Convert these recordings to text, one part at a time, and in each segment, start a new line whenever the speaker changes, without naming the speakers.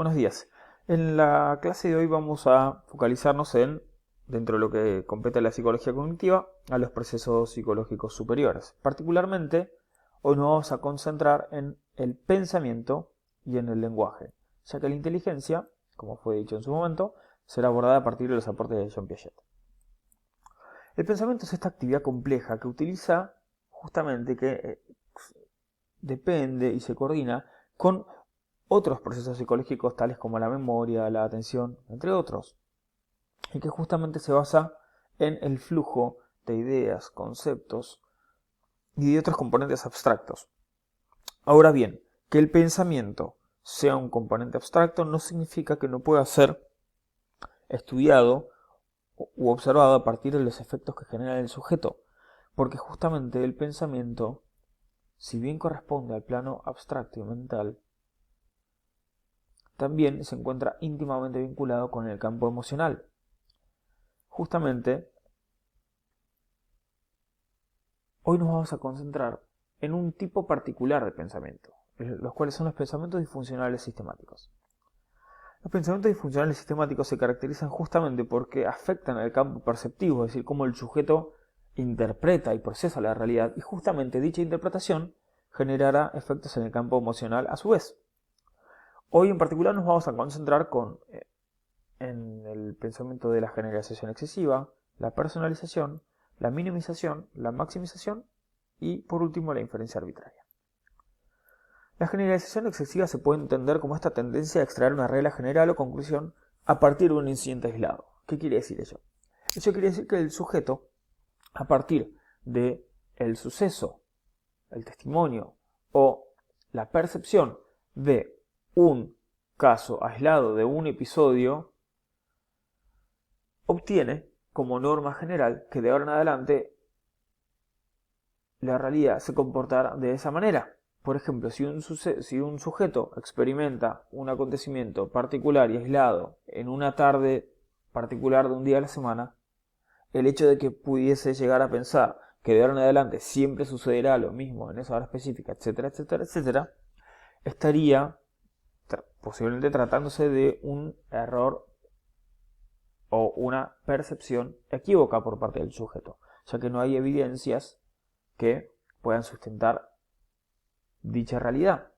Buenos días. En la clase de hoy vamos a focalizarnos dentro de lo que compete a la psicología cognitiva, a los procesos psicológicos superiores. Particularmente, hoy nos vamos a concentrar en el pensamiento y en el lenguaje, ya que la inteligencia, como fue dicho en su momento, será abordada a partir de los aportes de Jean Piaget. El pensamiento es esta actividad compleja que utiliza justamente, que depende y se coordina con otros procesos psicológicos tales como la memoria, la atención, entre otros, y que justamente se basa en el flujo de ideas, conceptos y de otros componentes abstractos. Ahora bien, que el pensamiento sea un componente abstracto no significa que no pueda ser estudiado u observado a partir de los efectos que genera el sujeto, porque justamente el pensamiento, si bien corresponde al plano abstracto y mental, también se encuentra íntimamente vinculado con el campo emocional. Justamente, hoy nos vamos a concentrar en un tipo particular de pensamiento, los cuales son los pensamientos disfuncionales sistemáticos. Los pensamientos disfuncionales sistemáticos se caracterizan justamente porque afectan al campo perceptivo, es decir, cómo el sujeto interpreta y procesa la realidad, y justamente dicha interpretación generará efectos en el campo emocional a su vez. Hoy en particular nos vamos a concentrar en el pensamiento de la generalización excesiva, la personalización, la minimización, la maximización y por último la inferencia arbitraria. La generalización excesiva se puede entender como esta tendencia a extraer una regla general o conclusión a partir de un incidente aislado. ¿Qué quiere decir ello? Eso quiere decir que el sujeto, a partir de el suceso, el testimonio o la percepción de un caso aislado, de un episodio, obtiene como norma general que de ahora en adelante la realidad se comportará de esa manera. Por ejemplo, si un sujeto experimenta un acontecimiento particular y aislado en una tarde particular de un día a la semana, el hecho de que pudiese llegar a pensar que de ahora en adelante siempre sucederá lo mismo en esa hora específica, etcétera, etcétera, etcétera, estaría posiblemente tratándose de un error o una percepción equívoca por parte del sujeto, ya que no hay evidencias que puedan sustentar dicha realidad,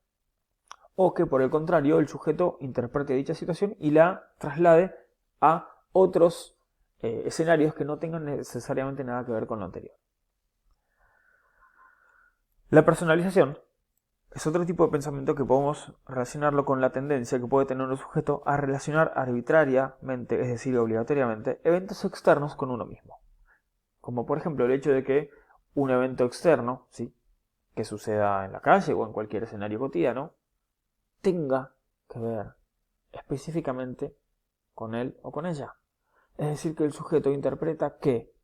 o que por el contrario el sujeto interprete dicha situación y la traslade a otros escenarios que no tengan necesariamente nada que ver con lo anterior. La personalización es otro tipo de pensamiento que podemos relacionarlo con la tendencia que puede tener un sujeto a relacionar arbitrariamente, es decir, obligatoriamente, eventos externos con uno mismo. Como por ejemplo el hecho de que un evento externo, ¿sí?, que suceda en la calle o en cualquier escenario cotidiano, tenga que ver específicamente con él o con ella. Es decir, que el sujeto interpreta que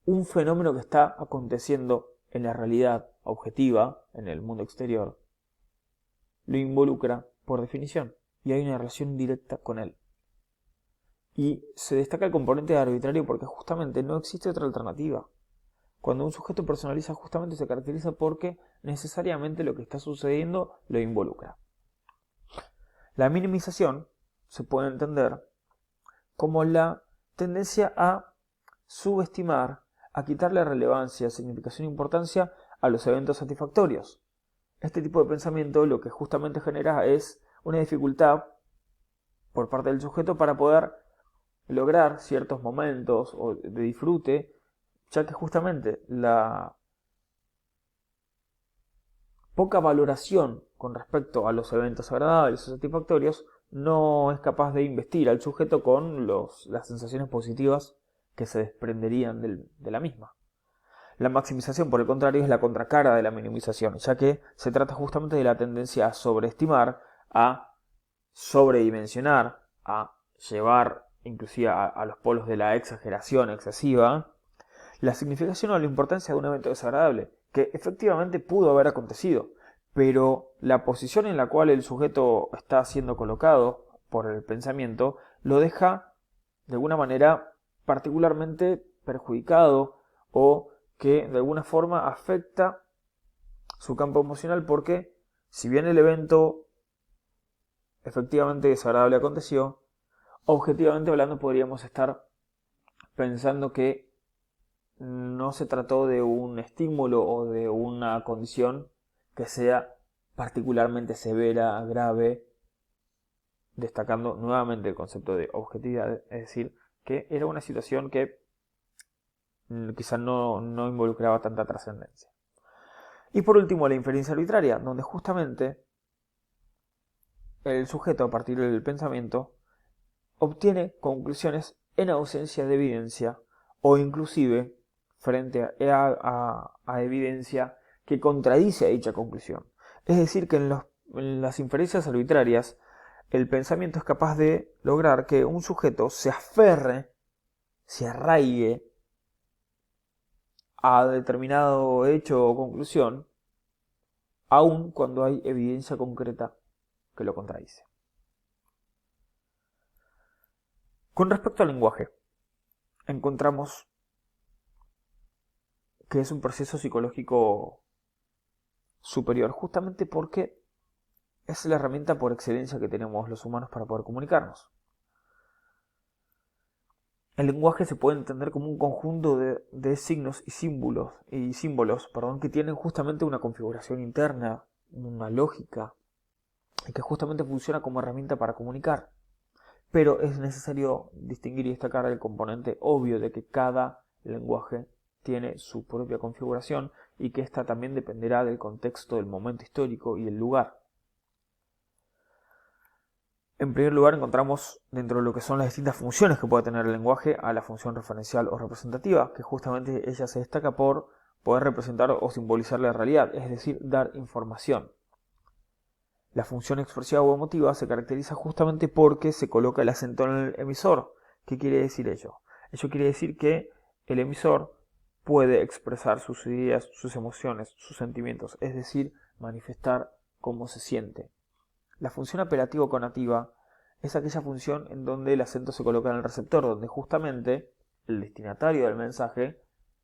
un fenómeno que está aconteciendo en la realidad objetiva, en el mundo exterior, lo involucra por definición y hay una relación directa con él. Y se destaca el componente arbitrario porque justamente no existe otra alternativa. Cuando un sujeto personaliza, justamente se caracteriza porque necesariamente lo que está sucediendo lo involucra. La minimización se puede entender como la tendencia a subestimar, a quitarle relevancia, significación e importancia a los eventos satisfactorios. Este tipo de pensamiento lo que justamente genera es una dificultad por parte del sujeto para poder lograr ciertos momentos de disfrute, ya que justamente la poca valoración con respecto a los eventos agradables o satisfactorios no es capaz de investir al sujeto con las sensaciones positivas que se desprenderían de la misma. La maximización, por el contrario, es la contracara de la minimización, ya que se trata justamente de la tendencia a sobreestimar, a sobredimensionar, a llevar inclusive a los polos de la exageración excesiva, la significación o la importancia de un evento desagradable, que efectivamente pudo haber acontecido, pero la posición en la cual el sujeto está siendo colocado por el pensamiento lo deja de alguna manera particularmente perjudicado o que de alguna forma afecta su campo emocional porque si bien el evento efectivamente desagradable aconteció, objetivamente hablando podríamos estar pensando que no se trató de un estímulo o de una condición que sea particularmente severa, grave, destacando nuevamente el concepto de objetividad, es decir, que era una situación que quizás no involucraba tanta trascendencia. Y por último, la inferencia arbitraria, donde justamente el sujeto, a partir del pensamiento, obtiene conclusiones en ausencia de evidencia o inclusive frente a evidencia que contradice a dicha conclusión. Es decir, que en las inferencias arbitrarias el pensamiento es capaz de lograr que un sujeto se aferre, se arraigue a determinado hecho o conclusión, aun cuando hay evidencia concreta que lo contradice. Con respecto al lenguaje, encontramos que es un proceso psicológico superior, justamente porque es la herramienta por excelencia que tenemos los humanos para poder comunicarnos. El lenguaje se puede entender como un conjunto de signos y símbolos, que tienen justamente una configuración interna, una lógica, y que justamente funciona como herramienta para comunicar. Pero es necesario distinguir y destacar el componente obvio de que cada lenguaje tiene su propia configuración y que ésta también dependerá del contexto, del momento histórico y del lugar. En primer lugar, encontramos dentro de lo que son las distintas funciones que puede tener el lenguaje a la función referencial o representativa, que justamente ella se destaca por poder representar o simbolizar la realidad, es decir, dar información. La función expresiva o emotiva se caracteriza justamente porque se coloca el acento en el emisor. ¿Qué quiere decir ello? Ello quiere decir que el emisor puede expresar sus ideas, sus emociones, sus sentimientos, es decir, manifestar cómo se siente. La función apelativo-conativa es aquella función en donde el acento se coloca en el receptor, donde justamente el destinatario del mensaje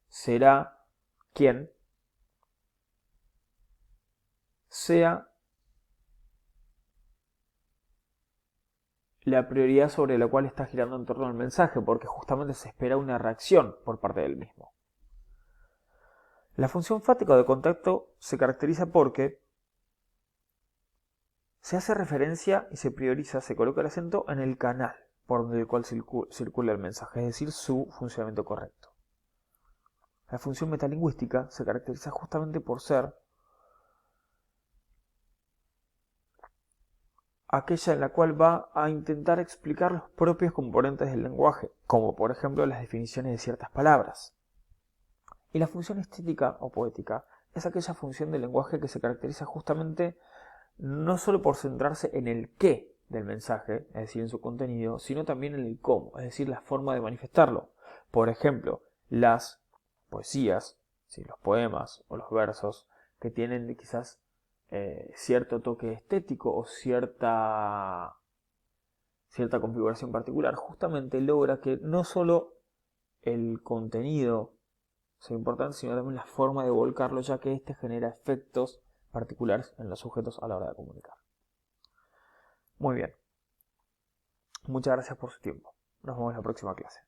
será quien sea la prioridad sobre la cual está girando en torno al mensaje, porque justamente se espera una reacción por parte del mismo. La función fática de contacto se caracteriza porque se hace referencia y se prioriza, se coloca el acento en el canal por el cual circula el mensaje, es decir, su funcionamiento correcto. La función metalingüística se caracteriza justamente por ser aquella en la cual va a intentar explicar los propios componentes del lenguaje, como por ejemplo las definiciones de ciertas palabras. Y la función estética o poética es aquella función del lenguaje que se caracteriza justamente no solo por centrarse en el qué del mensaje, es decir, en su contenido, sino también en el cómo, es decir, la forma de manifestarlo. Por ejemplo, las poesías, ¿sí?, los poemas o los versos que tienen quizás cierto toque estético o cierta configuración particular, justamente logra que no solo el contenido sea importante, sino también la forma de volcarlo, ya que éste genera efectos particulares en los sujetos a la hora de comunicar. Muy bien. Muchas gracias por su tiempo. Nos vemos en la próxima clase.